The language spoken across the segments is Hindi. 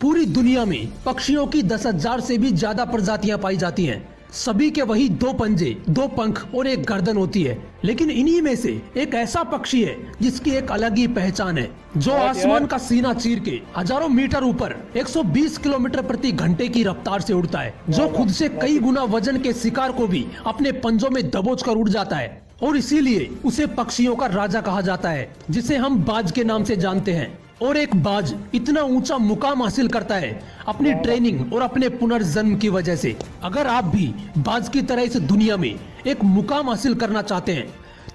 पूरी दुनिया में पक्षियों की 10,000 से भी ज्यादा प्रजातियां पाई जाती हैं। सभी के वही 2 पंजे, 2 पंख और 1 गर्दन होती है। लेकिन इन्हीं में से एक ऐसा पक्षी है जिसकी एक अलग ही पहचान है, जो आसमान का सीना चीर के हजारों मीटर ऊपर 120 किलोमीटर प्रति घंटे की रफ्तार से उड़ता है, जो खुद से कई गुना वजन के शिकार को भी अपने पंजों में दबोच कर उड़ जाता है। और इसीलिए उसे पक्षियों का राजा कहा जाता है, जिसे हम बाज के नाम से जानते हैं। और एक बाज इतना ऊंचा मुकाम हासिल करता है अपनी ट्रेनिंग और अपने पुनर्जन्म की वजह से। अगर आप भी बाज की तरह इस दुनिया में एक मुकाम हासिल करना चाहते हैं,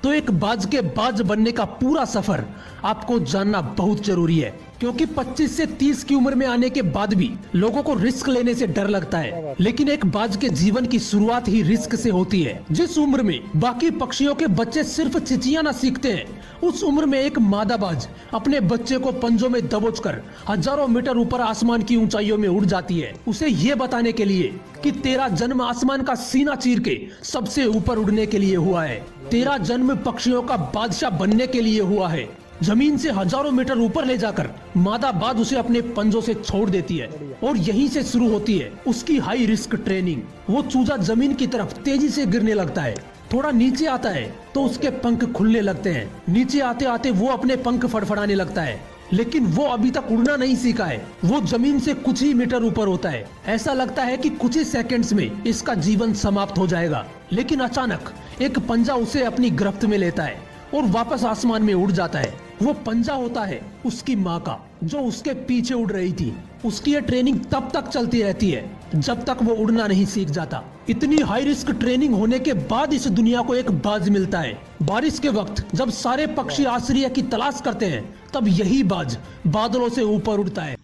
तो एक बाज के बाज बनने का पूरा सफर आपको जानना बहुत जरूरी है। क्योंकि 25 से 30 की उम्र में आने के बाद भी लोगों को रिस्क लेने से डर लगता है, लेकिन एक बाज के जीवन की शुरुआत ही रिस्क से होती है। जिस उम्र में बाकी पक्षियों के बच्चे सिर्फ चिचियाना सीखते हैं, उस उम्र में एक मादा बाज अपने बच्चे को पंजों में दबोचकर हजारों मीटर ऊपर आसमान की ऊंचाइयों में उड़ जाती है, उसे ये बताने के लिए कि तेरा जन्म आसमान का सीना चीर के सबसे ऊपर उड़ने के लिए हुआ है। तेरा जन्म पक्षियों का बादशाह बनने के लिए हुआ है। जमीन से हजारों मीटर ऊपर ले जाकर मादा बाज उसे अपने पंजों से छोड़ देती है, और यहीं से शुरू होती है उसकी हाई रिस्क ट्रेनिंग। वो चूजा जमीन की तरफ तेजी से गिरने लगता है, थोड़ा नीचे आता है तो उसके पंख खुलने लगते हैं। नीचे आते आते वो अपने पंख फड़फड़ाने लगता है, लेकिन वो अभी तक उड़ना नहीं सीखा है। वो जमीन से कुछ ही मीटर ऊपर होता है। ऐसा लगता है कि कुछ ही सेकंड्स में इसका जीवन समाप्त हो जाएगा, लेकिन अचानक एक पंजा उसे अपनी गिरफ्त में लेता है और वापस आसमान में उड़ जाता है। वो पंजा होता है उसकी माँ का, जो उसके पीछे उड़ रही थी। उसकी ये ट्रेनिंग तब तक चलती रहती है जब तक वो उड़ना नहीं सीख जाता। इतनी हाई रिस्क ट्रेनिंग होने के बाद इस दुनिया को एक बाज मिलता है। बारिश के वक्त जब सारे पक्षी आश्रय की तलाश करते हैं, तब यही बाज बादलों से ऊपर उड़ता है।